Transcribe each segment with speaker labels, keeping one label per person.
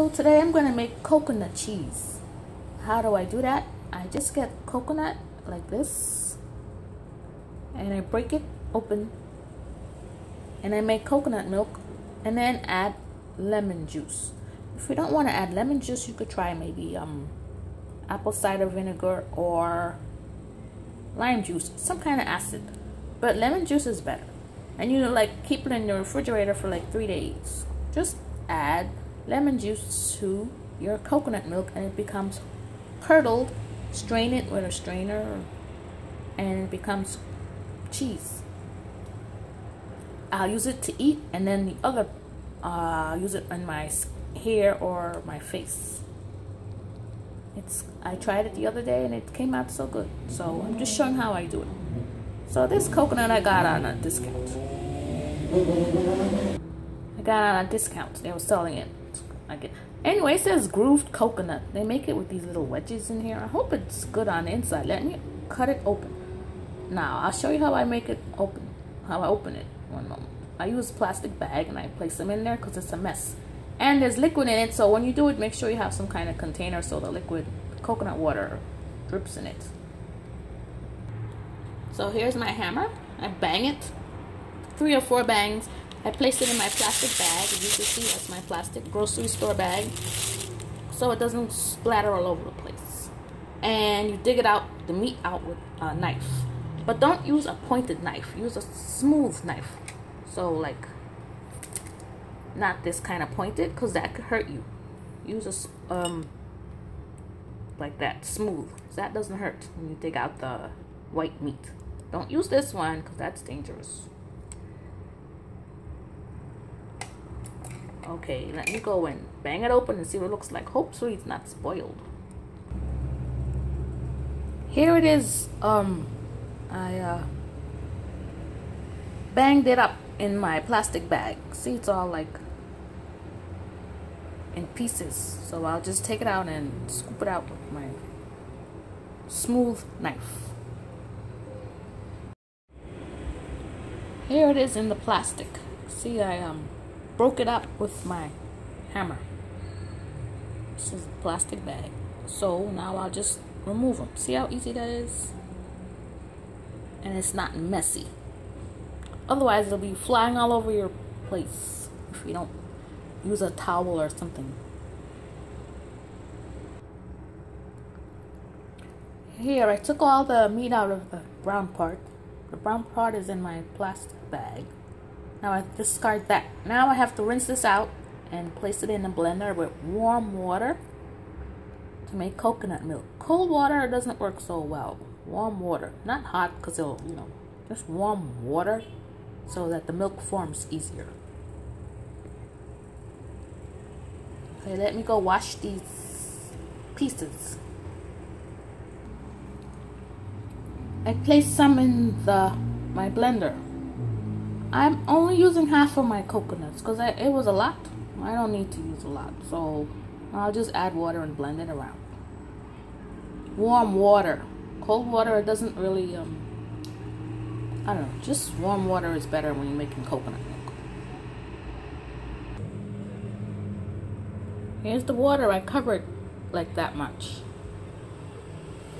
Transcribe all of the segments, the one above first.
Speaker 1: So today I'm going to make coconut cheese. How do I do that? I just get coconut like this and I break it open and I make coconut milk and then add lemon juice. If you don't want to add lemon juice, you could try maybe apple cider vinegar or lime juice, some kind of acid, but lemon juice is better. And you keep it in your refrigerator for like 3 days. Just add lemon juice to your coconut milk and it becomes curdled. Strain it with a strainer and it becomes cheese. I'll use it to eat, and then the other use it on my hair or my face. I tried it the other day and it came out so good, so I'm just showing how I do it. So this coconut I got on a discount. They were selling it. Anyway, it says grooved coconut. They make it with these little wedges in here. I hope it's good on the inside. Let me cut it open. Now I'll show you how I make it open. How I open it. One moment. I use a plastic bag and I place them in there because it's a mess. And there's liquid in it, so when you do it, make sure you have some kind of container so the liquid coconut water drips in it. So here's my hammer. I bang it. 3 or 4 bangs. I place it in my plastic bag. As you can see, that's my plastic grocery store bag, so it doesn't splatter all over the place. And you dig it out, the meat out with a knife. But don't use a pointed knife. Use a smooth knife. So not this kind of pointed, because that could hurt you. Use a like that, smooth. That doesn't hurt when you dig out the white meat. Don't use this one because that's dangerous. Okay, let me go and bang it open and see what it looks like. Hopefully it's not spoiled. Here it is. I banged it up in my plastic bag. See, it's all in pieces. So I'll just take it out and scoop it out with my smooth knife. Here it is in the plastic. See, I broke it up with my hammer. This is a plastic bag. So now I'll just remove them. See how easy that is? And it's not messy. Otherwise it'll be flying all over your place if you don't use a towel or something. Here, I took all the meat out of the brown part. The brown part is in my plastic bag. Now I discard that. Now I have to rinse this out and place it in a blender with warm water to make coconut milk. Cold water doesn't work so well. Warm water, not hot, because it'll, just warm water so that the milk forms easier. Okay, let me go wash these pieces. I placed some in my blender. I'm only using half of my coconuts because it was a lot. I don't need to use a lot, so I'll just add water and blend it around. Warm water. Cold water, it doesn't really, I don't know, just warm water is better when you're making coconut milk. Here's the water. I covered like that much.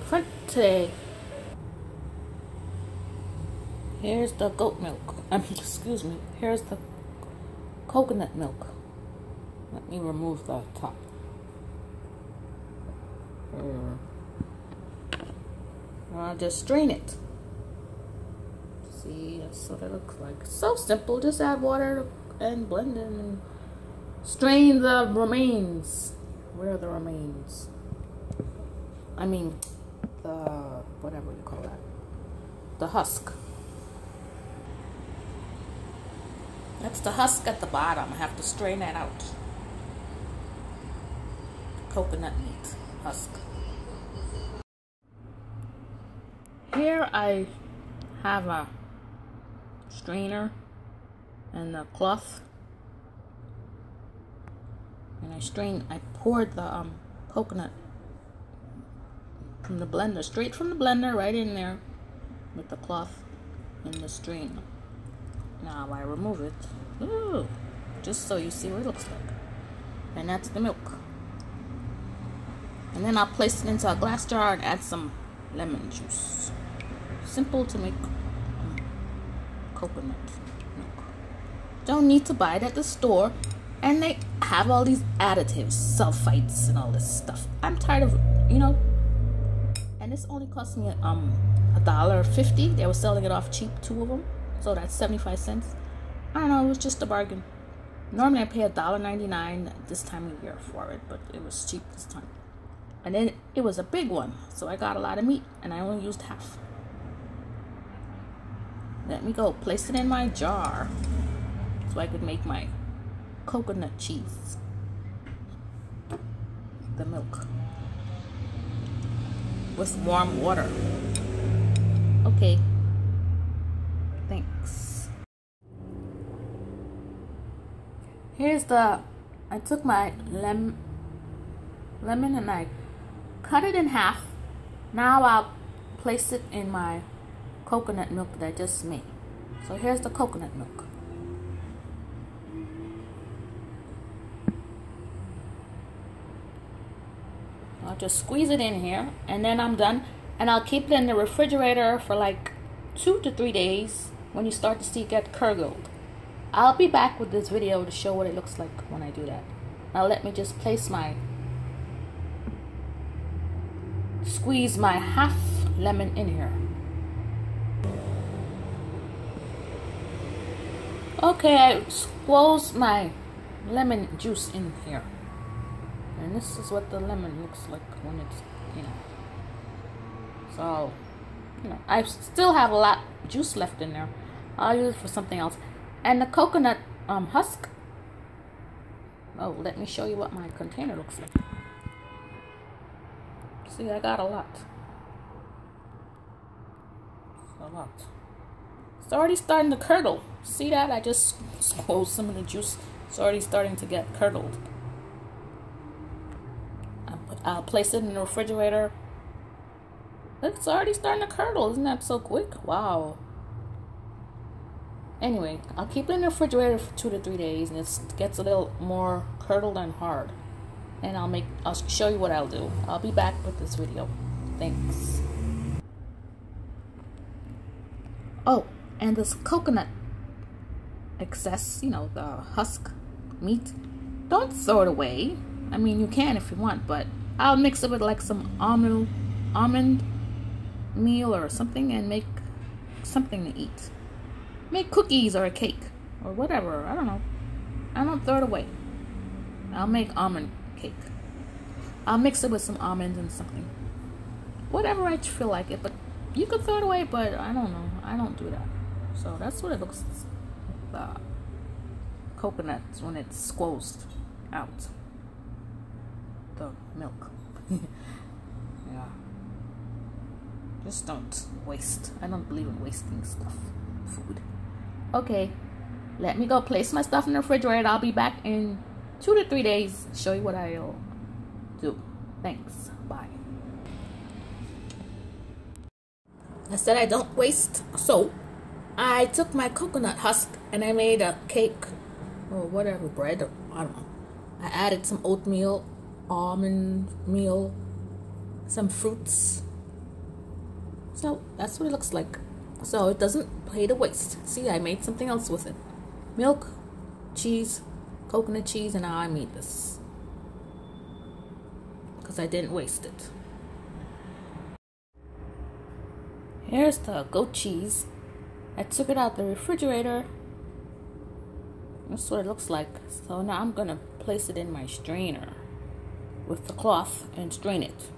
Speaker 1: For today, here's the goat milk. Excuse me. Here's the coconut milk. Let me remove the top. I'll just strain it. See, that's what it looks like. So simple. Just add water and blend it and strain the remains. Where are the remains? I mean, the whatever you call that. The husk. That's the husk at the bottom. I have to strain that out. Coconut meat husk. Here I have a strainer and a cloth, and I poured the coconut from the blender, straight from the blender, right in there with the cloth and the strainer. Now I remove it. Ooh, just so you see what it looks like. And that's the milk. And then I'll place it into a glass jar and add some lemon juice. Simple to make coconut milk. Don't need to buy it at the store. And they have all these additives, sulfites and all this stuff. I'm tired of, you know. And this only cost me $1.50. They were selling it off cheap, 2 of them. So that's 75 cents. I don't know, it was just a bargain. Normally I pay $1.99 this time of year for it, but it was cheap this time. And then it was a big one, so I got a lot of meat and I only used half. Let me go place it in my jar so I could make my coconut cheese. The milk with warm water. Okay, thanks. Here's I took my lemon and I cut it in half. Now I'll place it in my coconut milk that I just made. So here's the coconut milk. I'll just squeeze it in here and then I'm done. And I'll keep it in the refrigerator for like 2 to 3 days when you start to see it get curdled. I'll be back with this video to show what it looks like when I do that. Now let me just squeeze my half lemon in here. Okay, I squeeze my lemon juice in here. And this is what the lemon looks like when it's, you know. So, you know, I still have a lot of juice left in there. I'll use it for something else. And the coconut husk. Oh, let me show you what my container looks like. See, I got a lot. A lot. It's already starting to curdle. See that? I just squeezed some of the juice. It's already starting to get curdled. I'll place it in the refrigerator. It's already starting to curdle. Isn't that so quick? Wow. Anyway, I'll keep it in the refrigerator for 2 to 3 days, and it gets a little more curdled and hard. And I'll show you what I'll do. I'll be back with this video. Thanks. Oh, and this coconut excess, you know, the husk meat, don't throw it away. I mean, you can if you want, but I'll mix it with like some almond meal or something and make something to eat. Make cookies or a cake or whatever. I don't know. I don't throw it away. I'll make almond cake. I'll mix it with some almonds and something. Whatever I feel like it, but you could throw it away, but I don't know. I don't do that. So that's what it looks like. The coconut when it's squeezed out. The milk. Yeah. Just don't waste. I don't believe in wasting stuff. Food. Okay. Let me go place my stuff in the refrigerator. I'll be back in 2 to 3 days. Show you what I'll do. Thanks. Bye. I said I don't waste. So I took my coconut husk and I made a cake or whatever, bread, or, I don't know. I added some oatmeal, almond meal, some fruits. So that's what it looks like. So it doesn't pay to waste. See, I made something else with it. Milk, cheese, coconut cheese, and now I made this. Because I didn't waste it. Here's the goat cheese. I took it out the refrigerator. That's what it looks like. So now I'm going to place it in my strainer with the cloth and strain it.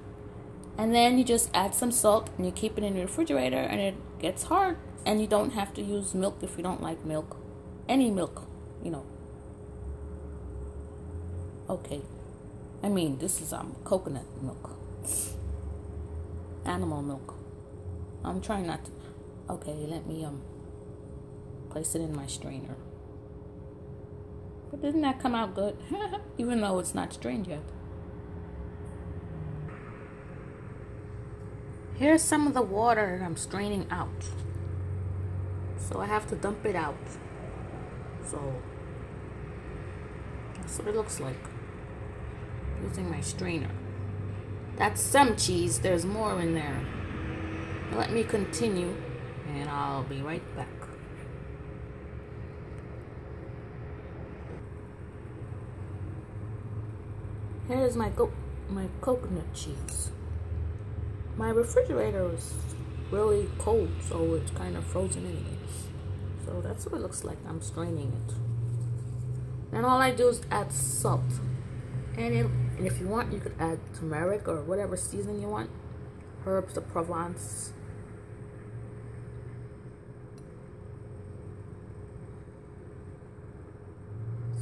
Speaker 1: And then you just add some salt and you keep it in the refrigerator and it gets hard. And you don't have to use milk if you don't like milk. Any milk, you know. Okay. I mean, this is coconut milk. Animal milk. I'm trying not to. Okay, let me place it in my strainer. But didn't that come out good? Even though it's not strained yet. Here's some of the water that I'm straining out. So I have to dump it out. So that's what it looks like. using my strainer. That's some cheese. There's more in there. Let me continue and I'll be right back. Here's my coconut cheese. My refrigerator is really cold, so it's kind of frozen anyway. So that's what it looks like. I'm straining it. And all I do is add salt. And if you want, you could add turmeric or whatever seasoning you want. Herbs of Provence.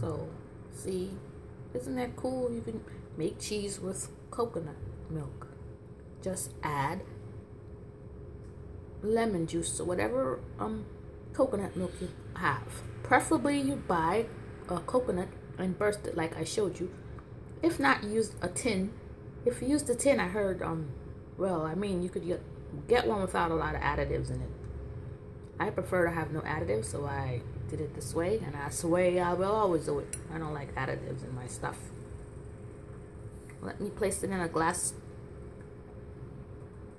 Speaker 1: So, see, isn't that cool? You can make cheese with coconut milk. Just add lemon juice or whatever coconut milk you have. Preferably you buy a coconut and burst it like I showed you. If not, use a tin. If you use the tin, I heard well, I mean, you could get one without a lot of additives in it. I prefer to have no additives, so I did it this way, and that's the way I will always do it. I don't like additives in my stuff. Let me place it in a glass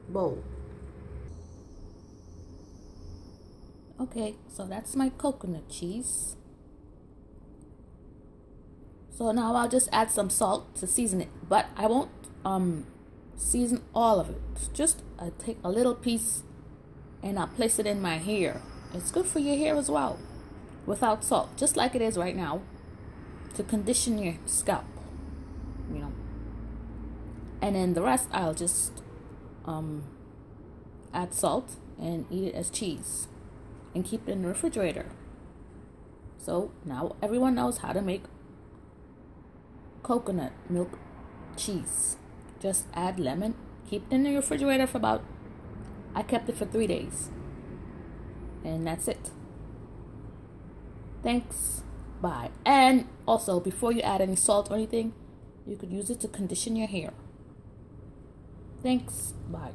Speaker 1: bowl. Okay, so that's my coconut cheese. So now I'll just add some salt to season it, but I won't season all of it. Just I take a little piece and I'll place it in my hair. It's good for your hair as well, without salt, just like it is right now, to condition your scalp, you know. And then the rest I'll just add salt and eat it as cheese and keep it in the refrigerator. So now everyone knows how to make coconut milk cheese. Just add lemon, keep it in the refrigerator for I kept it for 3 days. And that's it. Thanks. Bye. And also, before you add any salt or anything, you could use it to condition your hair. Thanks. Bye.